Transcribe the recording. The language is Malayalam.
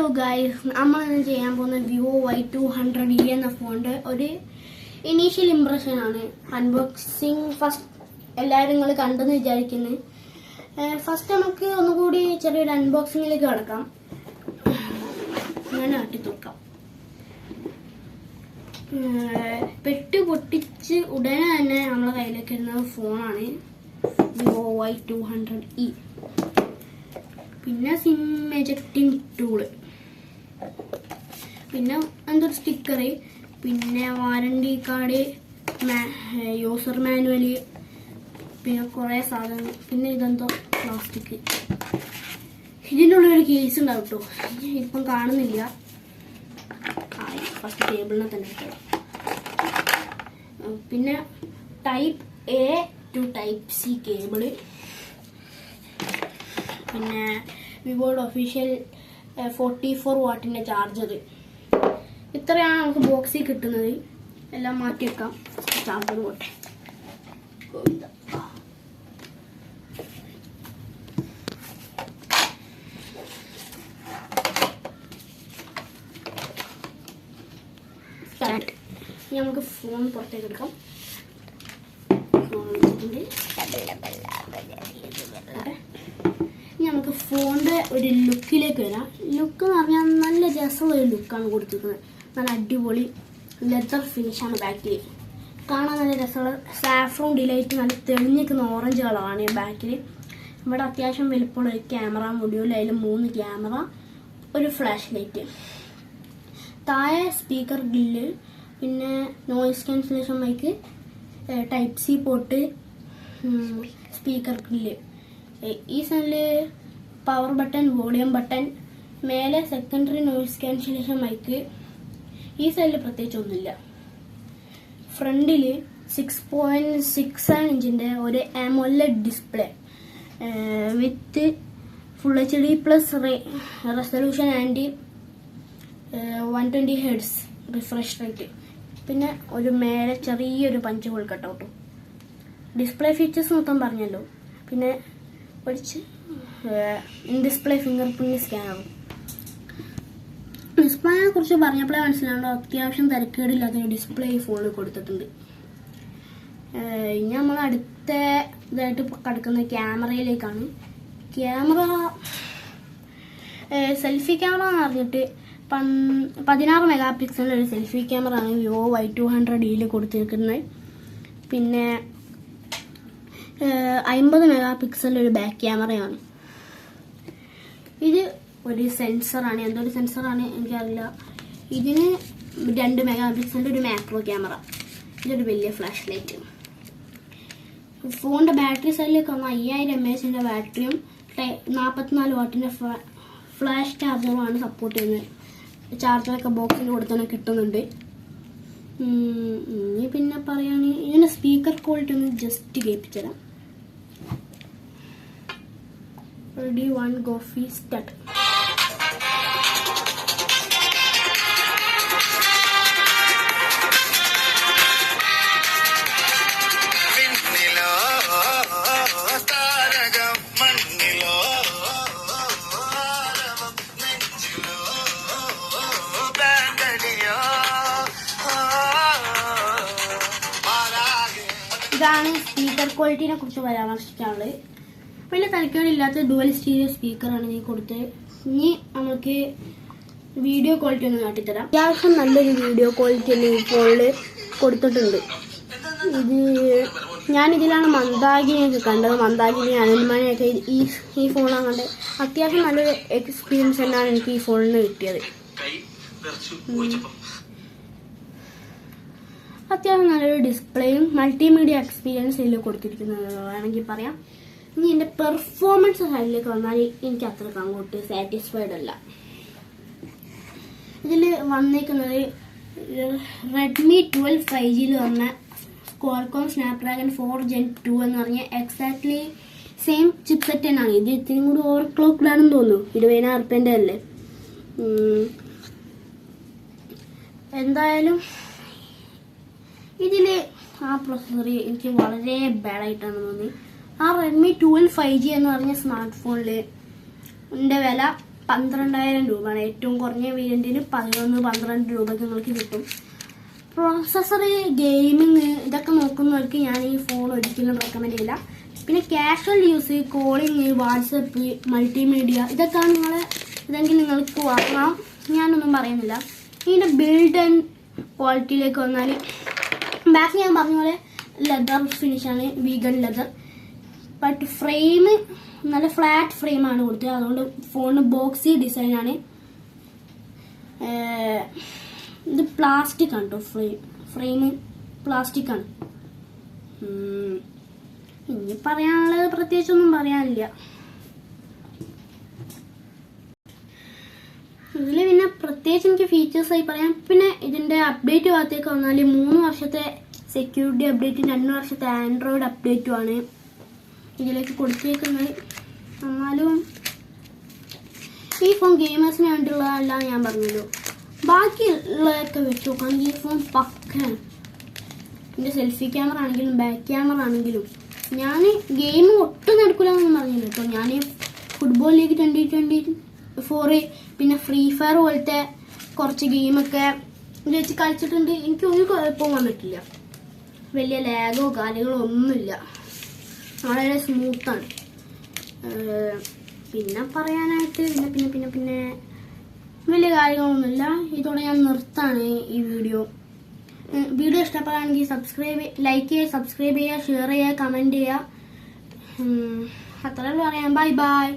ഹലോ ഗൈസ്, നമ്മളിന്ന് ചെയ്യാൻ പോകുന്ന വിവോ Y200E എന്ന ഫോണിന്റെ ഒരു ഇനീഷ്യൽ ഇംപ്രഷൻ ആണ്. അൺബോക്സിങ് ഫസ്റ്റ് എല്ലാവരും നിങ്ങൾ കണ്ടെന്ന് വിചാരിക്കുന്നു. ഫസ്റ്റ് നമുക്ക് ഒന്നുകൂടി ചെറിയൊരു അൺബോക്സിങ്ങിലേക്ക് കിടക്കാം. ഞാൻ ആട്ടി തുറക്കാം. പെട്ട് പൊട്ടിച്ച് ഉടനെ തന്നെ നമ്മളെ കയ്യിലേക്ക് വരുന്ന ഫോണാണ് വിവോ Y200E. പിന്നെ സിം എജക്റ്റിംഗ് ടൂള്, പിന്നെ എന്തൊരു സ്റ്റിക്കർ, പിന്നെ വാറണ്ടി കാർഡ്, യൂസർ മാനുവല്, പിന്നെ കുറേ സാധനങ്ങൾ, പിന്നെ ഇതെന്തോ പ്ലാസ്റ്റിക്. ഇതിനുള്ളൊരു കേസ് ഉണ്ടാവും കേട്ടോ, ഇപ്പം കാണുന്നില്ല. ഫസ്റ്റ് ടേബിളിനെ തന്നെ ഇട്ടോ. പിന്നെ type A to type C cable, പിന്നെ വിവോയുടെ ഒഫീഷ്യൽ 44 വാട്ടിൻ്റെ ചാർജർ. ഇത്രയാണ് നമുക്ക് ബോക്സിൽ കിട്ടുന്നത്. എല്ലാം മാറ്റി വെക്കാം. ചാർജർ പോട്ടെ. സ്റ്റാർട്ട്. ഇനി നമുക്ക് ഫോൺ പുറത്തേക്ക് എടുക്കാം. നമുക്ക് ഫോണിന്റെ ഒരു ലുക്കിലേക്ക് വരാം. ലുക്ക് എന്ന് പറഞ്ഞാൽ നല്ല രസമുള്ള ഒരു ലുക്കാണ് കൊടുത്തിരിക്കുന്നത്. നല്ല അടിപൊളി ലെതർ ഫിനിഷാണ് ബാക്കിൽ. കാണാൻ നല്ല രസമുള്ള സാഫ്രോൺ ഡിലൈറ്റ്, നല്ല തെളിഞ്ഞിരിക്കുന്ന ഓറഞ്ച് കളറാണ് ഈ ബാക്കിൽ. ഇവിടെ അത്യാവശ്യം വലുപ്പമുള്ള ഒരു ക്യാമറ മൊഡ്യൂൾ, അതിൽ 3 ക്യാമറ, ഒരു ഫ്ലാഷ് ലൈറ്റ്. താഴെ സ്പീക്കർ ഗ്രില്ല്, പിന്നെ noise cancellation mic, type C port, speaker grill. ഈ സൈഡില് പവർ ബട്ടൺ, വോളിയം ബട്ടൺ, മേലെ സെക്കൻഡറി നോയിസ് ക്യാൻസലേഷൻ മൈക്ക്. ഈ സൈഡിൽ പ്രത്യേകിച്ച് ഒന്നുമില്ല. ഫ്രണ്ടില് 6.67 ഇഞ്ചിന്റെ ഒരു AMOLED display with full HD plus resolution and 120 hertz refresh rate. പിന്നെ ഒരു മേലെ ചെറിയൊരു punch hole cutout. Display features മൊത്തം പറഞ്ഞല്ലോ. പിന്നെ ഡിസ്പ്ലേ ഫിംഗർ പ്രിന്റ് സ്കാനറും. ഡിസ്പ്ലേനെ കുറിച്ച് പറഞ്ഞപ്പോഴേ മനസ്സിലാവുള്ളൂ, അത്യാവശ്യം തിരക്കേടില്ലാത്ത ഡിസ്പ്ലേ ഈ ഫോണിൽ കൊടുത്തിട്ടുണ്ട്. ഇനി നമ്മൾ അടുത്ത ഇതായിട്ട് കിടക്കുന്ന ക്യാമറയിലേക്കാണ്. ക്യാമറ സെൽഫി ക്യാമറ എന്ന് പറഞ്ഞിട്ട് 16 മെഗാ പിക്സലിൻ്റെ ഒരു സെൽഫി ക്യാമറ ആണ് വിവോ Y200E കൊടുത്തിരിക്കുന്നത്. പിന്നെ 50 മെഗാ പിക്സലിൻ്റെ ഒരു ബാക്ക് ക്യാമറയാണ്. ഇത് ഒരു സെൻസറാണ്, എന്തൊരു സെൻസറാണ് എനിക്കറിയില്ല. ഇതിന് 2 മെഗാ പിക്സലിൻ്റെ ഒരു മാക്രോ ക്യാമറ, ഇതൊരു വലിയ ഫ്ലാഷ് ലൈറ്റ്. ഫോണിൻ്റെ ബാറ്ററി സൈഡിലേക്ക് വന്ന 5000 mAh ബാറ്ററിയും 44 വാട്ടിൻ്റെ ഫ്ലാഷ് ചാർജറുമാണ് സപ്പോർട്ട് ചെയ്യുന്നത്. ചാർജറൊക്കെ ബോക്സിൽ കൊടുത്തന്നെ കിട്ടുന്നുണ്ട്. ഇനി പിന്നെ പറയുകയാണെങ്കിൽ ഇതിൻ്റെ സ്പീക്കർ ക്വാളിറ്റി ഒന്ന് ജസ്റ്റ് കേൾപ്പിച്ചുതരാം. Ready, 1, go, free, start. ഇതാണ് സ്പീക്കർ ക്വാളിറ്റിനെ കുറിച്ച് പരാമർശിക്കാനുള്ളത്. വലിയ തരക്കേടില്ലാത്ത ഡുവൽ സ്റ്റീരിയോ സ്പീക്കറാണ് ഈ കൊടുത്തത്. ഇനി നമുക്ക് വീഡിയോ ക്വാളിറ്റി ഒന്ന് കാട്ടിത്തരാം. അത്യാവശ്യം നല്ലൊരു വീഡിയോ ക്വാളിറ്റി തന്നെ ഈ ഫോണിൽ കൊടുത്തിട്ടുണ്ട്. ഞാനിതിലാണ് മന്ദാകിനിയൊക്കെ കണ്ടത്. മന്ദാകിനി, അനന്മനെയൊക്കെ ഈ ഫോണാണ് കണ്ടത്. അത്യാവശ്യം നല്ലൊരു എക്സ്പീരിയൻസ് തന്നെയാണ് എനിക്ക് ഈ ഫോണിൽ നിന്ന് കിട്ടിയത്. അത്യാവശ്യം നല്ലൊരു ഡിസ്പ്ലേയും മൾട്ടിമീഡിയ എക്സ്പീരിയൻസ് ഇതിൽ കൊടുത്തിരിക്കുന്നത് വേണമെങ്കിൽ പറയാം. ഇനി എൻ്റെ പെർഫോമൻസ് സൈഡിലേക്ക് വന്നാൽ എനിക്ക് അത്രയ്ക്ക് അങ്ങോട്ട് സാറ്റിസ്ഫൈഡ് അല്ല. ഇതിൽ വന്നേക്കുന്നത് റെഡ്മി 12 5Gയിൽ വന്ന ക്വാൾകോം സ്നാപ്ഡ്രാഗൺ 4 Gen 2 എന്ന് പറഞ്ഞ എക്സാക്ട്ലി സെയിം ചിപ്സെറ്റ് തന്നെയാണ്. ഇത് ഇത്തിരി കൂടി ഓവർ ക്ലോക്ക്ഡ് ആണെന്ന് തോന്നുന്നു. 20,000 റുപ്യേൻ്റെ അല്ലേ. എന്തായാലും ഇതിൽ ആ പ്രൊസസ്സർ എനിക്ക് വളരെ ബാഡായിട്ടാണ് തോന്നി. ആ റെഡ്മി 12 5G എന്ന് പറഞ്ഞ സ്മാർട്ട് ഫോണിൽ വില 12,000 രൂപയാണ്. ഏറ്റവും കുറഞ്ഞ വേരിയന്റിന് 11-12 രൂപയ്ക്ക് നിങ്ങൾക്ക് കിട്ടും. പ്രോസസ്സർ, ഗെയിമിങ് ഇതൊക്കെ നോക്കുന്നവർക്ക് ഞാൻ ഈ ഫോൺ ഒരിക്കലും റെക്കമെൻഡ് ചെയ്യില്ല. പിന്നെ casual use, calling, WhatsApp, multimedia ഇതൊക്കെയാണ് ഇതെങ്കിൽ നിങ്ങൾക്ക് വാങ്ങാം. ഞാനൊന്നും പറയുന്നില്ല. ഇതിൻ്റെ ബിൽഡ് ആൻഡ് ക്വാളിറ്റിയിലേക്ക് വന്നാൽ ബാക്ക് ഞാൻ പറഞ്ഞ പോലെ ലെതർ ഫിനിഷാണ്, വീഗൻ ലെതർ. ബട്ട് ഫ്രെയിം നല്ല ഫ്ലാറ്റ് ഫ്രെയിമാണ് കൊടുത്തത്. അതുകൊണ്ട് ഫോണിന് ബോക്സി ഡിസൈനാണ്. ഇത് പ്ലാസ്റ്റിക് ആണ് കേട്ടോ. ഫ്രെയിം പ്ലാസ്റ്റിക് ആണ്. ഇനി പറയാനുള്ളത് പ്രത്യേകിച്ചൊന്നും പറയാനില്ല. ഇതിൽ പിന്നെ പ്രത്യേകിച്ച് എനിക്ക് ഫീച്ചേഴ്സായി പറയാം. പിന്നെ ഇതിന്റെ അപ്ഡേറ്റ് ഭാഗത്തേക്ക് വന്നാൽ 3 വർഷത്തെ സെക്യൂരിറ്റി അപ്ഡേറ്റും 2 വർഷത്തെ ആൻഡ്രോയിഡ് അപ്ഡേറ്റും ആണ് ഇതിലേക്ക് കൊടുത്തേക്കുന്നത്. എന്നാലും ഈ ഫോൺ ഗെയിമേഴ്സിന് വേണ്ടിയുള്ളതല്ല ഞാൻ പറഞ്ഞല്ലോ. ബാക്കിയുള്ളതൊക്കെ വെച്ച് നോക്കുകയാണെങ്കിൽ ഈ ഫോൺ പക്കയാണ്. എൻ്റെ സെൽഫി ക്യാമറ ആണെങ്കിലും ബാക്ക് ക്യാമറ ആണെങ്കിലും ഞാൻ ഗെയിം ഒട്ടും നടക്കില്ലെന്നൊന്നും പറഞ്ഞില്ല കേട്ടോ. ഞാൻ ഫുട്ബോൾ ലീഗ് 2024 പിന്നെ ഫ്രീ ഫയർ പോലത്തെ കുറച്ച് ഗെയിമൊക്കെ ഇത് വെച്ച് കളിച്ചിട്ടുണ്ട്. എനിക്ക് ഒരു കുഴപ്പവും വന്നിട്ടില്ല. വലിയ ലാഗോ കാര്യങ്ങളോ ഒന്നുമില്ല. വളരെ സ്മൂത്താണ്. പിന്നെ പറയാനായിട്ട് പിന്നെ വലിയ കാര്യങ്ങളൊന്നുമില്ല. ഇതോടെ ഞാൻ നിർത്താണ് ഈ വീഡിയോ. ഇഷ്ടപ്പെടുകയാണെങ്കിൽ ലൈക്ക് ചെയ്യുക, സബ്സ്ക്രൈബ് ചെയ്യുക, ഷെയർ ചെയ്യുക, കമൻറ്റ് ചെയ്യുക. അത്രയുള്ളൂ പറയാം. Bye bye.